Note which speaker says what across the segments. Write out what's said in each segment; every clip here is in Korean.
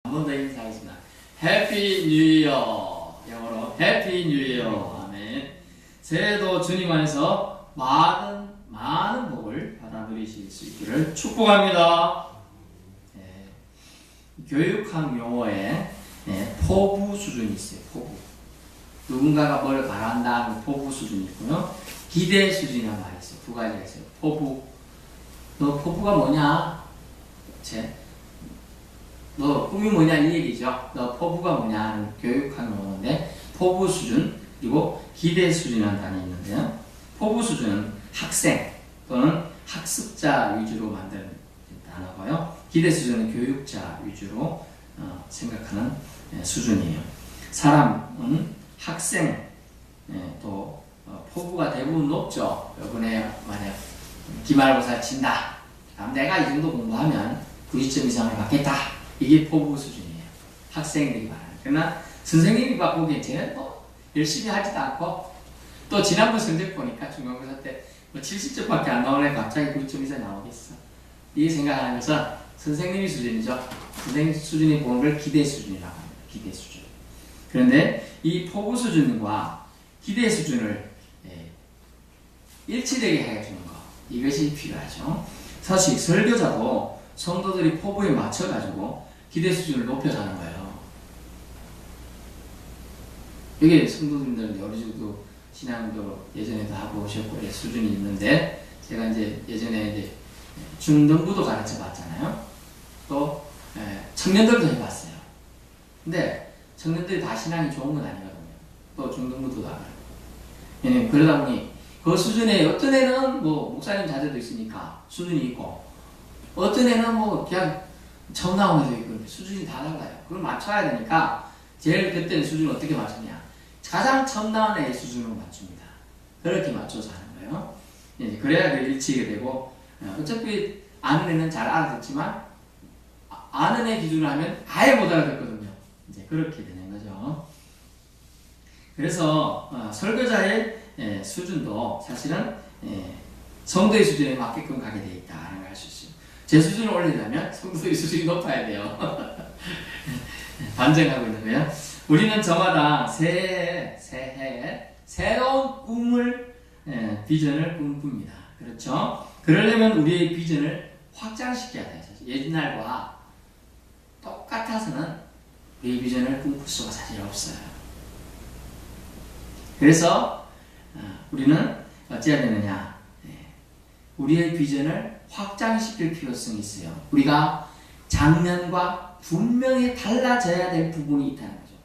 Speaker 1: 한 번 더 인사하겠습니다. 해피 뉴 이어. 영어로 해피 뉴 이어. 아멘. 새해도 주님 안에서 많은 복을 받아 누리실 수 있기를 축복합니다. 교육학 용어에 포부 수준이 있어요. 포부. 누군가가 뭘 바란다 하는 포부 수준이 있고요. 기대 수준이라는 말이 있어요. 두 가지가 있어요. 포부. 너 포부가 뭐냐? 너 꿈이 뭐냐 이 얘기죠. 너 포부가 뭐냐 하는 교육학 용어인데 포부 수준 그리고 기대 수준이라는 단어가 있는데요. 포부 수준은 학생 또는 학습자 위주로 만든 단어고요. 기대 수준은 교육자 위주로 생각하는 수준이에요. 사람은 학생 또 포부가 대부분 높죠. 이번에 만약 기말고사 친다. 그럼 내가 이 정도 공부하면 90점 이상을 받겠다. 이게 포부 수준이에요. 학생들이 말하는. 그러나 선생님이 보기엔 쟤는 열심히 하지도 않고 또 지난번 성적 보니까 중간고사 때 70점밖에 안 나오네 갑자기 90점 이상 나오겠어. 이 생각하면서 선생님이 수준이죠. 선생님 수준이 보는 걸 기대 수준이라고 합니다. 기대 수준. 그런데 이 포부 수준과 기대 수준을 일치되게 해주는 것. 이것이 필요하죠. 사실 설교자도 성도들이 포부에 맞춰가지고 기대 수준을 높여가는 거예요. 여기 성도님들은 어느 정도 신앙도 예전에도 하고 오셨고 수준이 있는데 제가 이제 예전에 이제 중등부도 가르쳐 봤잖아요. 또 청년들도 해봤어요. 근데 청년들이 다 신앙이 좋은 건 아니거든요. 또 중등부도 다 그래요. 그러다 보니 그 수준에 어떤 애는 뭐 목사님 자제도 있으니까 수준이 있고 어떤 애는 뭐 그냥 처음 나온 애도 있고 수준이 다 달라요. 그걸 맞춰야 되니까 제일 그때는 수준을 어떻게 맞추냐. 가장 처음 나온 애의 수준으로 맞춥니다. 그렇게 맞춰서 하는 거예요. 그래야 그 일치게 되고 어차피 아는 애는 잘 알아듣지만 아는 애 기준으로 하면 아예 못 알아듣거든요. 이제 그렇게 되는 거죠. 그래서 설교자의 수준도 사실은 성도의 수준에 맞게끔 가게 되어 있다는 걸 알 수 있어요. 제 수준을 올리려면 성도의 수준이 높아야 돼요. 반증하고 있는 거예요. 우리는 저마다 새해 새로운 꿈을 비전을 꿈꿉니다. 그렇죠? 그러려면 우리의 비전을 확장시켜야 돼요. 옛날과 똑같아서는 우리의 비전을 꿈꿀 수가 사실 없어요. 그래서 우리는 어찌해야 되느냐. 우리의 비전을 확장시킬 필요성이 있어요. 우리가 작년과 분명히 달라져야 될 부분이 있다는 거죠.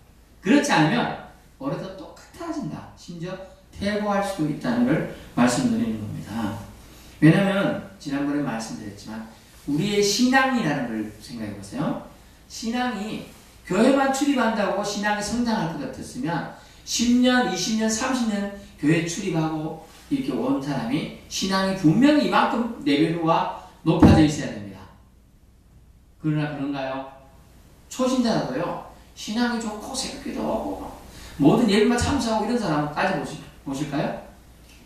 Speaker 1: 그렇지 않으면 올해도 똑같아진다. 심지어 퇴보할 수도 있다는 걸 말씀드리는 겁니다. 왜냐하면 지난번에 말씀드렸지만 우리의 신앙이라는 걸 생각해 보세요. 신앙이 교회만 출입한다고 신앙이 성장할 것 같았으면 10년, 20년, 30년 교회 출입하고 이렇게 온 사람이 신앙이 분명히 이만큼 레벨과 높아져 있어야 됩니다. 그러나 그런가요? 초신자라도요. 신앙이 좋고 새벽기도 하고 모든 예배만 참석하고 이런 사람까지 보실까요?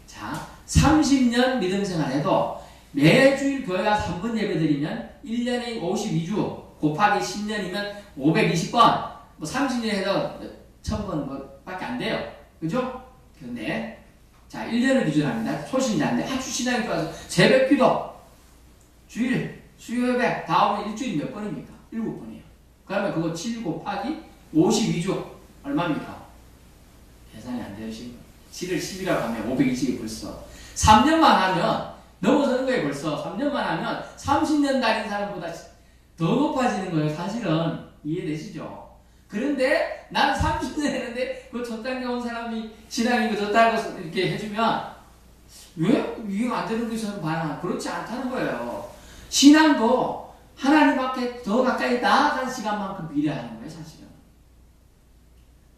Speaker 1: 자, 30년 믿음 생활해도 매주일 교회 가서 3번 예배 드리면 1년에 52주 곱하기 10년이면 520번 뭐 30년 해도 1000번 뭐 밖에 안 돼요. 그죠? 그런데 자 1년을 기준합니다. 초신자인데 아주 신앙이 좋아서 새벽기도 주일 수요 예배 다음에 일주일이 몇 번입니까? 7번이에요. 그러면 그거 7 곱하기 52주 얼마입니까? 계산이 안 돼요. 7을 10이라고 하면 520이 벌써 3년만 하면 넘어서는 거예요. 벌써 3년만 하면 30년 다닌 사람보다 더 높아지는 거예요. 사실은 이해되시죠? 그런데 나는 30년 했는데 그 저땅에 온 사람이 신앙이 저땅에서 이렇게 해주면 왜 이해 안 되는 것처럼 반응? 그렇지 않다는 거예요. 신앙도 하나님 앞에 더 가까이 나아가는 시간만큼 비례하는 거예요. 사실은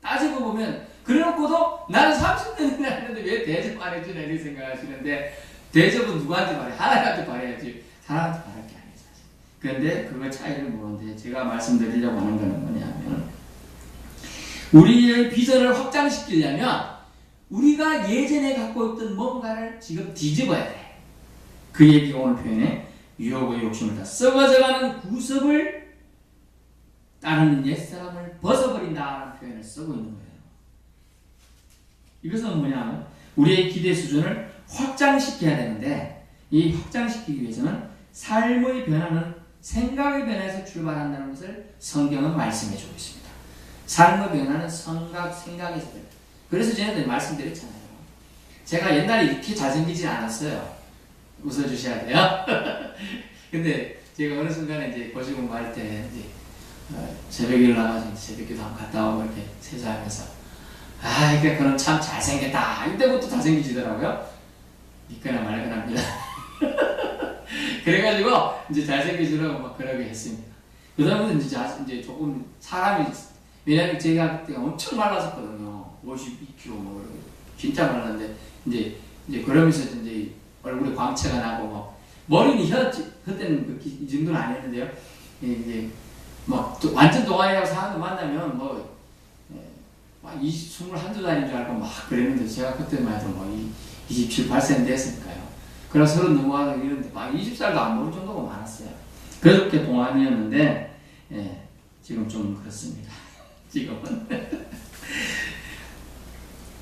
Speaker 1: 따지고 보면 그래놓고도 나는 30년이나 했는데 왜 대접 안 해주냐 이렇게 생각하시는데 대접은 누구한테 바래? 하나님한테 바래야지 사람한테 바랄 게 아니에요. 사실. 그런데 그거 차이를 모르는데 제가 말씀드리려고 하는 거는 뭐냐면 우리의 비전을 확장시키려면 우리가 예전에 갖고 있던 뭔가를 지금 뒤집어야 돼. 그 얘기가 오늘 표현에 유혹의 욕심을 다 썩어져가는 구습을 따르는 옛사람을 벗어버린다는 표현을 쓰고 있는 거예요. 이것은 뭐냐면 우리의 기대 수준을 확장시켜야 되는데 이 확장시키기 위해서는 삶의 변화는 생각의 변화에서 출발한다는 것을 성경은 말씀해 주고 있습니다. 삶의 변화는 생각에서 돼요. 그래서 제가 말씀드렸잖아요. 제가 옛날에 이렇게 잘생기진 않았어요. 웃어주셔야 돼요. 근데 제가 어느 순간에 이제 고시 공부할 때 이제 새벽에 일어나가지고 새벽기도 한번 갔다 오고 이렇게 세수하면서 이게 그럼 참 잘생겼다. 이때부터 잘생기시더라고요. 믿거나 말거나입니다. 그래가지고 이제 잘생기시라고 막 그러게 했습니다. 그 다음부터 이제 조금 사람이 왜냐면 제가 그때 엄청 말랐었거든요. 52kg 뭐 진짜 말랐는데 이제 그러면서 이제 얼굴에 광채가 나고 뭐 머리는 그때는 이 정도는 아니었는데요. 이제 막 완전 동안이라고 사람들 만나면 뭐 21~22살인 줄 알고 막 그랬는데 제가 그때만 해도 뭐 27, 8세 됐으니까요. 그래서 30 넘어가서 이랬는데 막 20살도 안 모를 정도가 많았어요. 그렇게 동안이었는데 지금 좀 그렇습니다. 지금은.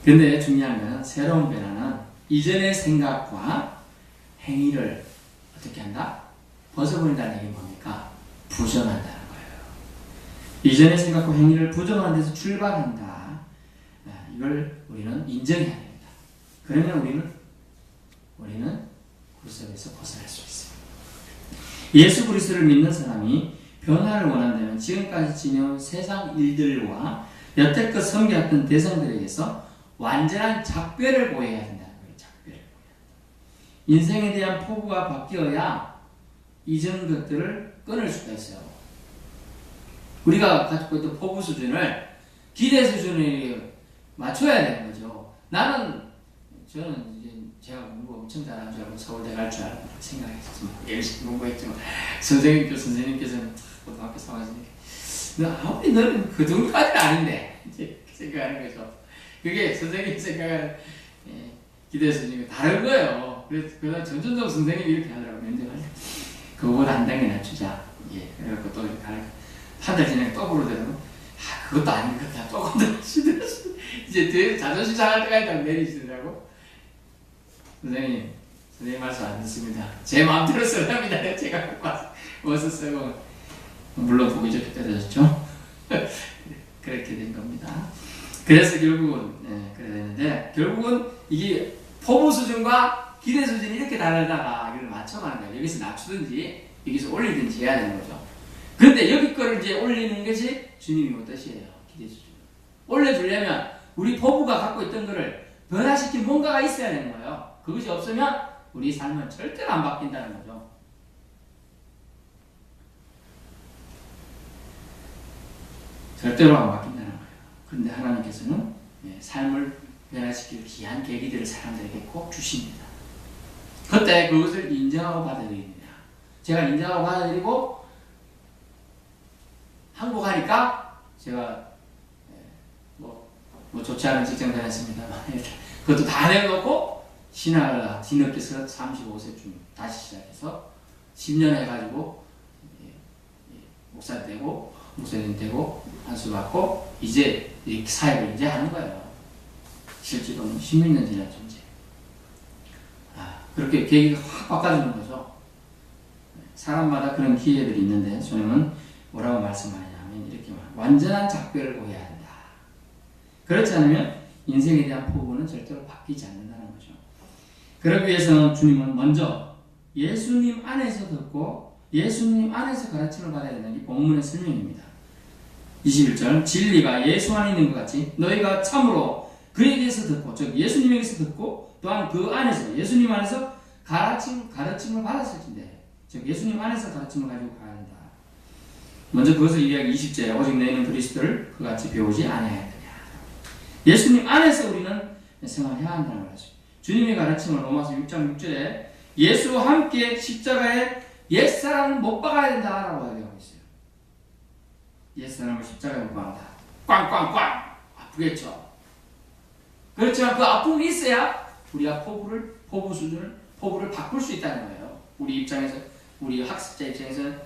Speaker 1: 근데 중요한 것은 새로운 변화는 이전의 생각과 행위를 어떻게 한다? 벗어버린다는 얘기 뭡니까? 부정한다는 거예요. 이전의 생각과 행위를 부정하는 데서 출발한다. 이걸 우리는 인정해야 됩니다. 그러면 우리는 굴속에서 벗어날 수 있어요. 예수 그리스도를 믿는 사람이 변화를 원한다면 지금까지 지내온 세상 일들과 여태껏 섬겨왔던 대상들에게서 완전한 작별을 보여야 된다는 거예요. 작별을 보여야 된다. 인생에 대한 포부가 바뀌어야 이전 것들을 끊을 수가 있어요. 우리가 가지고 있던 포부 수준을 기대 수준에 맞춰야 되는 거죠. 저는 이제 제가 공부 엄청 잘한 줄 알고 서울대 갈 줄 알고 생각했었지만 열심히 공부했지만 선생님께서는 고등학교 3학년이니까 아무리 너는 그 정도까지는 아닌데 이제 생각하는 거죠. 그게 선생님 생각하는 기대 수준이 다른 거예요. 그래서 점점점 선생님이 이렇게 하더라고요. 면접할 때 그거보다 한 단계 낮추자. 그래갖고 또 이렇게 한 달 지나니까 또 부르더라고. 그것도 아닌 것 같아. 조금 더 시들었어. 이제 자존심 상할 때까지 딱 내리시더라고. 선생님 말씀 안 듣습니다. 제 마음대로 쓰랍니다. 제가 갖고 와서 어서 쓰고 물론 보기 좋게 떨어졌죠. 그렇게 된 겁니다. 그래서 결국은 그래야 되는데 결국은 이게 포부 수준과 기대 수준이 이렇게 다르다가 이걸 맞춰가는 거예요. 여기서 낮추든지 여기서 올리든지 해야 되는 거죠. 그런데 여기 거를 이제 올리는 것이 주님이 뜻이에요. 기대 수준. 올려주려면 우리 포부가 갖고 있던 거를 변화시킨 뭔가가 있어야 되는 거예요. 그것이 없으면 우리 삶은 절대로 안 바뀐다는 거죠. 절대로 안 바뀐다는 거예요. 그런데 하나님께서는 삶을 변화시킬 귀한 계기들을 사람들에게 꼭 주십니다. 그때 그것을 인정하고 받아들입니다. 제가 인정하고 받아들이고 항복하니까 제가 뭐 좋지 않은 직장 다녔습니다만 그것도 다 내려놓고 신학을 뒤늦게서 35세쯤 다시 시작해서 10년 해가지고 목사 되고 목사님 되고 한수 받고 이제 이 사역을 이제 하는 거예요. 실제로는 10몇 년 지난 존재. 그렇게 계기가 확 바꿔주는 거죠. 사람마다 그런 기회들이 있는데 주님은 뭐라고 말씀하냐면 이렇게 완전한 작별을 보여야 한다. 그렇지 않으면 인생에 대한 포부는 절대로 바뀌지 않는다는 거죠. 그러기 위해서는 주님은 먼저 예수님 안에서 듣고 예수님 안에서 가르침을 받아야 된다는 게 본문의 설명입니다. 21절 진리가 예수 안에 있는 것 같이 너희가 참으로 그에게서 듣고 즉 예수님에게서 듣고 또한 그 안에서 예수님 안에서 가르침을 받았을진데 즉 예수님 안에서 가르침을 가지고 가야 한다. 먼저 그것을 이야기 20절 오직 너희는 그리스도를 그같이 배우지 아니하였느냐. 예수님 안에서 우리는 생활해야 한다는 거죠. 주님의 가르침을 로마서 6장 6절에 예수와 함께 십자가에 옛사람을 못 박아야 된다라고 이야기하고 있어요. 옛사람을 십자가에 못 박는다. 꽝꽝꽝 아프겠죠. 그렇지만 그 아픔이 있어야 우리가 포부를 바꿀 수 있다는 거예요. 우리 입장에서 우리 학습자 입장에서는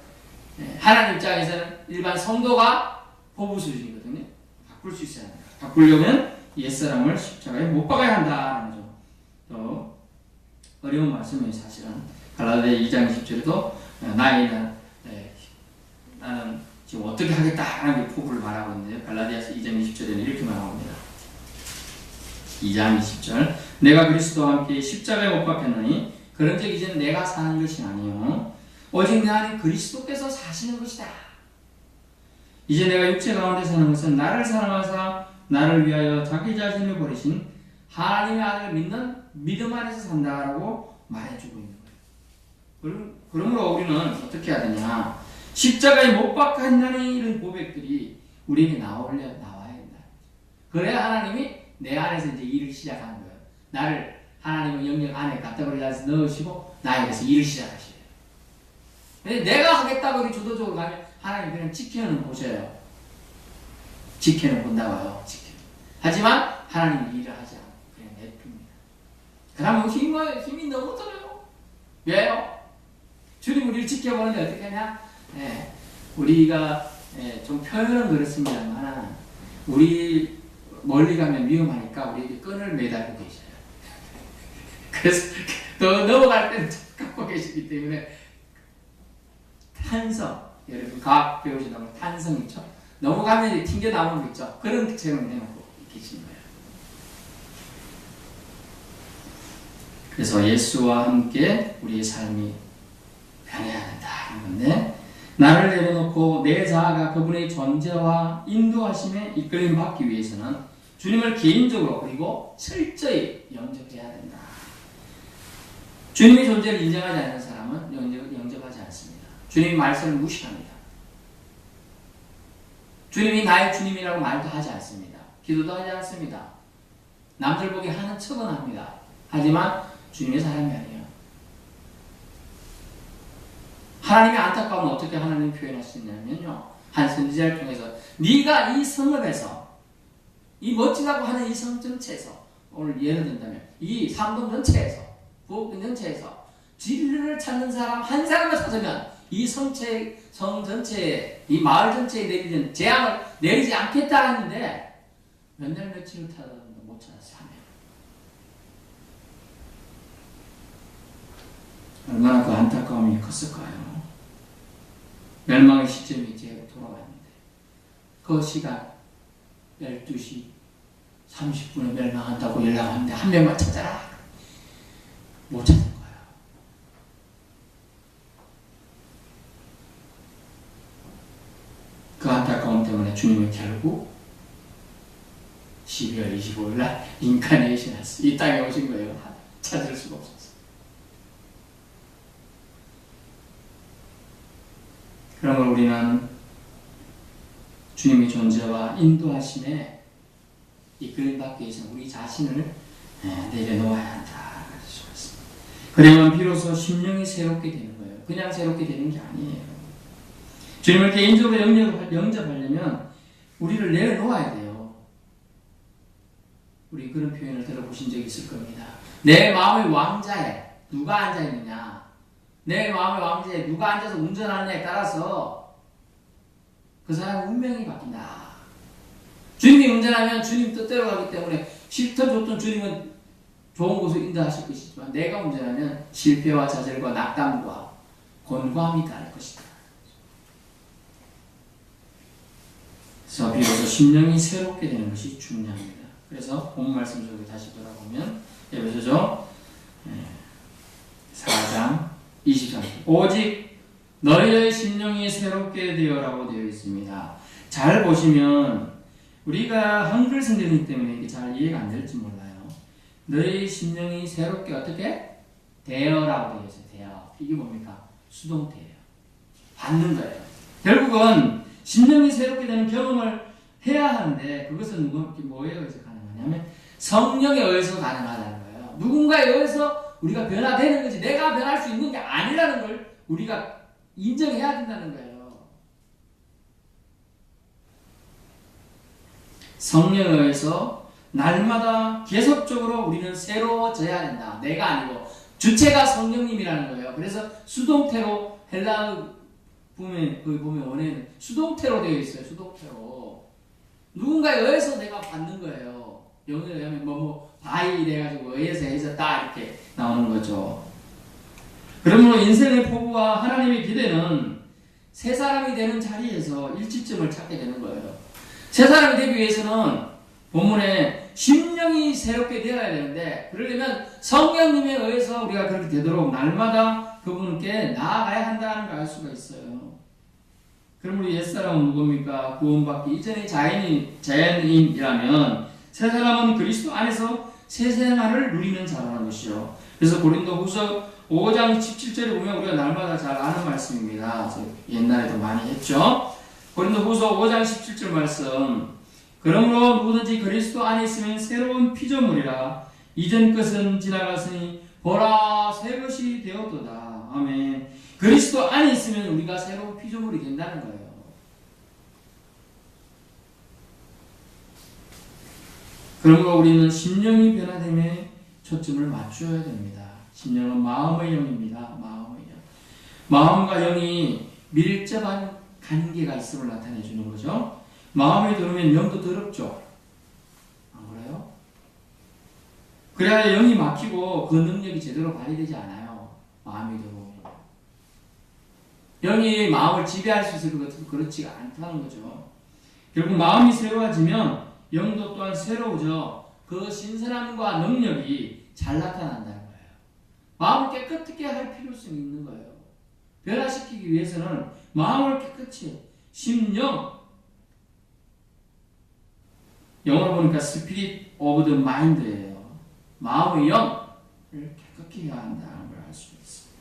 Speaker 1: 하나님 입장에서는 일반 성도가 보부 수준이거든요. 바꿀 수 있어야 합니다. 바꾸려면 옛사람을 십자가에 못 박아야 한다는 거죠. 또 어려운 말씀이에요. 사실은 갈라디아 2장 20절에도 나는 지금 어떻게 하겠다라는 포부를 말하고 있는데요. 갈라디아서 2장 20절에는 이렇게 말합니다. 2장 20절 내가 그리스도와 함께 십자가에 못 박혔느니 그런즉 이제는 내가 사는 것이 아니요 오직 내 안에 그리스도께서 사시는 것이다. 이제 내가 육체 가운데 사는 것은 나를 사랑하사 나를 위하여 자기 자신을 버리신 하나님의 아들을 믿는 믿음 안에서 산다라고 말해주고 있는 거예요. 그러므로 우리는 어떻게 해야 되냐? 십자가에 못 박혔나니 이런 고백들이 우리에게 나와야 된다. 그래야 하나님이 내 안에서 이제 일을 시작하는 거예요. 나를 하나님의 영역 안에 카테고리에서 넣으시고 나에게서 일을 시작하셔요. 내가 하겠다고 우리 주도적으로 가면 하나님 그냥 지켜는 보셔요. 지켜는 본다고요. 하지만 하나님이 일을 하지 않고 그냥 내쁩니다. 그러면 힘이 너무 들어요. 왜요? 주님 우리를 지켜보는데 어떻게 하냐? 우리가 좀 표현은 그렇습니다만 우리 멀리 가면 위험하니까 우리에게 끈을 매달고 계셔요. 그래서 더 넘어갈 때는 갖고 계시기 때문에 탄성, 여러분 과학 배우시다면 탄성 있죠? 넘어가면 튕겨 나오는 거 있죠? 그런 특징을 내놓고 계시는 거예요. 그래서 예수와 함께 우리의 삶이 변해야 된다는 건데 나를 내려놓고 내 자아가 그분의 존재와 인도하심에 이끌림 받기 위해서는 주님을 개인적으로 그리고 철저히 영접해야 된다. 주님의 존재를 인정하지 않는 사람은 영접하지 않습니다. 주님의 말씀을 무시합니다. 주님이 나의 주님이라고 말도 하지 않습니다. 기도도 하지 않습니다. 남들 보기 하는 척은 합니다. 하지만 주님의 사람이 아니에요. 하나님의 안타까움은 어떻게 하나님이 표현할 수 있냐면요. 한 선지자를 통해서 네가 이 성읍에서 이 멋지다고 하는 이 성 전체에서 오늘 예를 든다면 이 삼동 전체에서 부엌 전체에서 진리를 찾는 사람 한 사람을 찾으면 이 성 전체에 이 마을 전체에 내리는 재앙을 내리지 않겠다 했는데 몇 날 며칠을 타다도 못 찾았어요. 얼마나 그 안타까움이 컸을까요? 멸망의 시점이 이제 돌아왔는데 그 시간 12시 30분에 멸망한다고 연락하는데 한 명만 찾아라. 못 찾은 거예요. 그 안타까움 때문에 주님은 결국 12월 25일 날 인카네이션 했어요. 이 땅에 오신 거예요. 찾을 수가 없었어요. 그러면 우리는 주님의 존재와 인도하심에 이끌림 받기 위해서 우리 자신을 내려놓아야 한다. 그러면 비로소 심령이 새롭게 되는 거예요. 그냥 새롭게 되는 게 아니에요. 주님을 개인적으로 영접하려면 우리를 내려놓아야 돼요. 우리 그런 표현을 들어보신 적이 있을 겁니다. 내 마음의 왕자에 누가 앉아있느냐, 내 마음의 왕자에 누가 앉아서 운전하느냐에 따라서 그 사람의 운명이 바뀐다. 주님이 운전하면 주님 뜻대로 가기 때문에 싫든 좋든 주님은 좋은 곳을 인도하실 것이지만 내가 운전하면 실패와 좌절과 낙담과 곤고함이 따를 것이다. 그래서 비로소 심령이 새롭게 되는 것이 중요합니다. 그래서 본 말씀 속에 다시 돌아보면 에베소서 4장 23절 오직 너희의 심령이 새롭게 되어라고 되어 있습니다. 잘 보시면 우리가 한글 성경이기 때문에 이게 잘 이해가 안 될지 몰라요. 너희 심령이 새롭게 어떻게? 되어라고 되어 있어요. 되어. 이게 뭡니까? 수동태예요. 받는 거예요. 결국은 심령이 새롭게 되는 경험을 해야 하는데 그것은 뭐에 의해서 가능하냐면 성령에 의해서 가능하다는 거예요. 누군가에 의해서 우리가 변화되는 거지 내가 변할 수 있는 게 아니라는 걸 우리가 인정해야 된다는 거예요. 성령에 의해서 날마다 계속적으로 우리는 새로워져야 된다. 내가 아니고 주체가 성령님이라는 거예요. 그래서 수동태로 헬라어 거기 보면 원에는 수동태로 되어 있어요. 수동태로. 누군가에 의해서 내가 받는 거예요. 영어에 의하면 바이 돼가지고 의해서 해졌다 이렇게 나오는 거죠. 그러므로 인생의 포부와 하나님의 기대는 새 사람이 되는 자리에서 일치점을 찾게 되는 거예요. 새 사람이 되기 위해서는 본문에 심령이 새롭게 되어야 되는데 그러려면 성령님에 의해서 우리가 그렇게 되도록 날마다 그분께 나아가야 한다는 걸 알 수가 있어요. 그럼 우리 옛사람은 누굽니까? 구원받기 이전의 자연인이라면 새 사람은 그리스도 안에서 새 생활을 누리는 자라는 것이요. 그래서 고린도후서 5장 17절에 보면 우리가 날마다 잘 아는 말씀입니다. 옛날에도 많이 했죠. 고린도후서 5장 17절 말씀. 그러므로 누구든지 그리스도 안에 있으면 새로운 피조물이라 이전 것은 지나갔으니 보라 새 것이 되었도다. 아멘. 그리스도 안에 있으면 우리가 새로운 피조물이 된다는 거예요. 그러므로 우리는 심령이 변화됨에 초점을 맞추어야 됩니다. 심령은 마음의 영입니다. 마음의 영. 마음과 영이 밀접한 관계가 있음을 나타내 주는 거죠. 마음이 더러우면 영도 더럽죠. 안 그래요? 그래야 영이 막히고 그 능력이 제대로 발휘되지 않아요. 마음이 더러우면. 영이 마음을 지배할 수 있을 것 같아도 그렇지가 않다는 거죠. 결국 마음이 새로워지면 영도 또한 새로워져 그 신선함과 능력이 잘 나타난다는 거예요. 마음을 깨끗하게 할 필요성이 있는 거예요. 변화시키기 위해서는 마음을 깨끗이 심령 영어로 보니까 Spirit of the Mind예요. 마음의 영을 깨끗히 해야 한다는 걸 알 수 있습니다.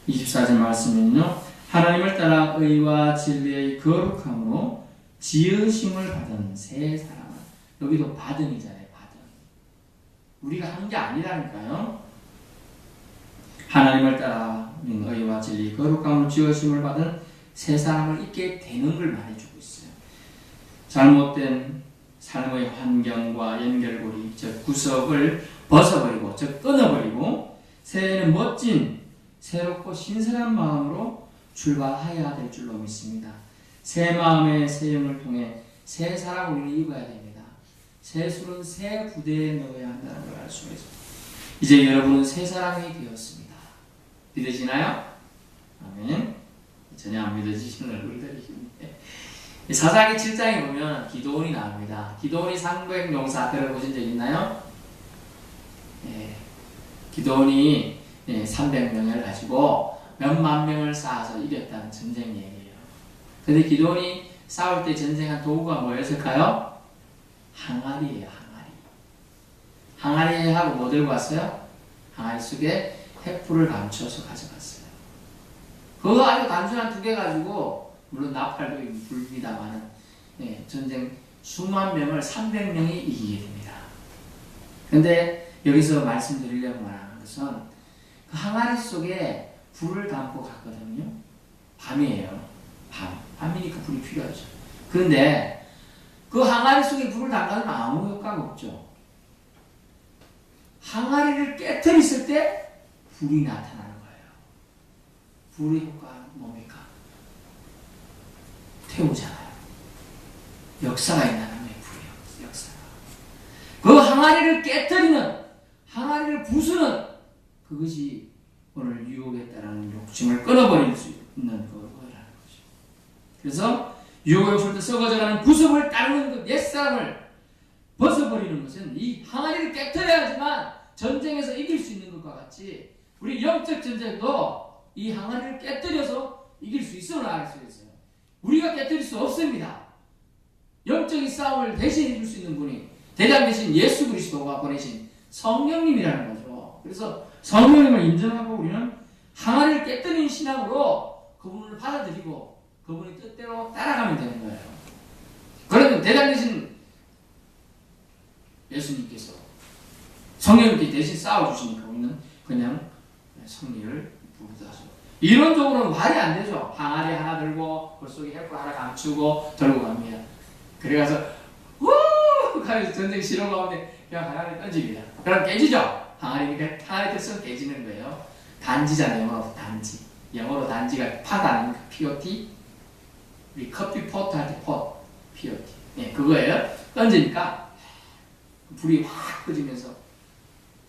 Speaker 1: 24절 말씀은요. 하나님을 따라 의와 진리의 거룩함으로 지으심을 받은 새 사람은 여기도 받은이잖아요. 받은. 우리가 한 게 아니라니까요. 하나님을 따라 의와 진리 거룩함으로 지으심을 받은 새 사람을 있게 되는 걸 말해주고 있어요. 잘못된 삶의 환경과 연결고리, 즉 구석을 벗어버리고, 즉 끊어버리고 새해는 멋진 새롭고 신선한 마음으로 출발해야 될 줄로 믿습니다. 새 마음의 새 영을 통해 새 사람을 우리는 입어야 됩니다. 새 술은 새 부대에 넣어야 한다는 걸 알 수가 있습니다. 이제 여러분은 새 사람이 되었습니다. 믿으시나요? 아멘. 전혀 안 믿어지시는 얼굴들이신데 사사기 7장에 보면 기도원이 나옵니다. 기도원이 상고행용사 들어보신 적 있나요? 예. 기도원이 300명을 가지고 몇만 명을 쌓아서 이겼다는 전쟁 얘기예요. 근데 기도원이 싸울 때 전쟁한 도구가 뭐였을까요? 항아리예요. 항아리하고 뭐 들고 왔어요? 항아리 속에 횃불을 감춰서 가져갔어요. 그거 아주 단순한 두 개 가지고 물론 나팔도 불입니다만 전쟁 수만 명을 300명이 이기게 됩니다. 근데 여기서 말씀드리려고 하는 것은 그 항아리 속에 불을 담고 갔거든요. 밤이에요. 밤이니까 불이 필요하죠. 그런데 그 항아리 속에 불을 담가면 아무 효과가 없죠. 항아리를 깨트렸을 때 불이 나타나는 거예요. 불의 효과는 뭡니까? 태우잖아요. 역사가 있나요? 불의 역사가. 그 항아리를 깨트리는, 항아리를 부수는 그것이 오늘 유혹에 따른 욕심을 끊어버릴 수 있는 거라는 거죠. 그래서 유혹의 욕심을 때 썩어져가는 구습을 따르는 그 옛사람을 벗어버리는 것은 이 항아리를 깨트려야지만 전쟁에서 이길 수 있는 것과 같이 우리 영적 전쟁도 이 항아리를 깨뜨려서 이길 수 있음을 알 수 있어요. 우리가 깨뜨릴 수 없습니다. 영적인 싸움을 대신해 줄 수 있는 분이 대장 대신 예수 그리스도가 보내신 성령님이라는 거죠. 그래서 성령님을 인정하고 우리는 항아리를 깨뜨리는 신앙으로 그분을 받아들이고 그분의 뜻대로 따라가면 되는 거예요. 그러면 대장 대신 예수님께서 성령님께 대신 싸워주시니까 우리는 그냥 승리를 부르다죠. 이론적으로는 말이 안 되죠. 항아리 하나 들고 그 속에 횃불 하나 감추고 들고 갑니다. 그래가서 우! 가면서 전쟁 실험 가운데 그냥 항아리 던집니다. 그럼 깨지죠. 항아리 뜻은 깨지는 거예요. 단지잖아요. 단지. 영어로 단지가 팟 아닙니까? POT. 우리 커피 포트 할 때 pot, POT. 네, 그거예요. 던지니까 불이 확 꺼지면서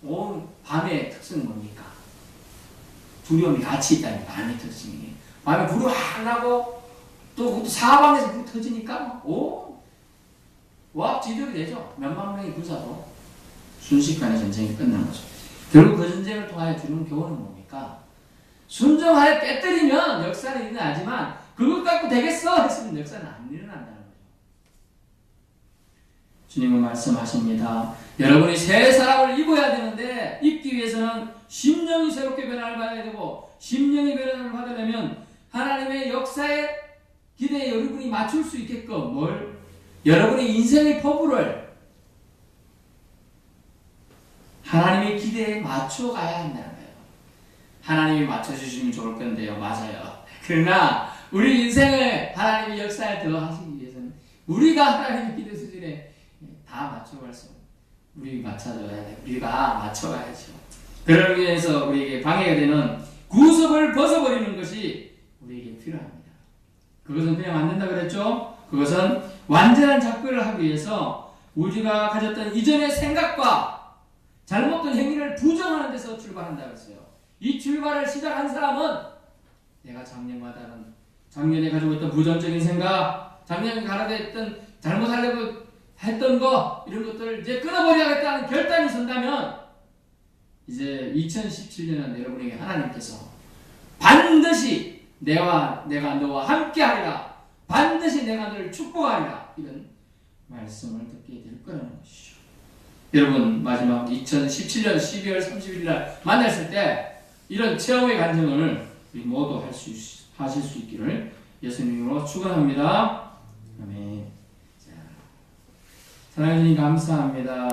Speaker 1: 온 밤의 특성은 뭡니까? 두려움이 같이 있다는 밤의 특징이에요. 밤에 불이 확 나고 또 사방에서 불이 터지니까 와지돌이 되죠. 몇만 명이 불사도 순식간에 전쟁이 끝난 거죠. 결국 그 전쟁을 통하여 주는 교훈은 뭡니까? 순종하여 깨뜨리면 역사는 일어나지만 그것 갖고 되겠어 했으면 역사는 안 일어난다는 거죠. 주님은 말씀하십니다. 여러분이 새 사람을 입어야 되는데 입기 위해서는 심령이 새롭게 변화를 받아야 되고 심령의 변화를 받으려면 하나님의 역사에 기대에 여러분이 맞출 수 있게끔 여러분의 인생의 포부를 하나님의 기대에 맞춰가야 한다는 거예요. 하나님이 맞춰주시면 좋을 건데요. 맞아요. 그러나 우리 인생을 하나님의 역사에 더하시기 위해서는 우리가 하나님의 기대 수준에 다 맞춰갈 수 없어요. 우리 맞춰줘야 돼요. 우리가 맞춰가야죠. 그러기 위해서 우리에게 방해가 되는 구습을 벗어버리는 것이 우리에게 필요합니다. 그것은 그냥 안 된다 그랬죠? 그것은 완전한 작별을 하기 위해서 우리가 가졌던 이전의 생각과 잘못된 행위를 부정하는 데서 출발한다고 했어요. 이 출발을 시작한 사람은 내가 작년에 가지고 있던 부정적인 생각, 작년에 가라됐던 잘못하려고 했던 거 이런 것들을 이제 끊어버려야겠다는 결단이 선다면 이제 2017년은 여러분에게 하나님께서 반드시 내가 너와 함께하리라, 반드시 내가 너를 축복하리라 이런 말씀을 듣게 될 거라는 것이죠. 여러분 마지막 2017년 12월 31일 날 만났을 때 이런 체험의 간증을 우리 모두 하실 수 있기를 예수님으로 축원합니다. 아멘. 자, 사랑해 주님 감사합니다.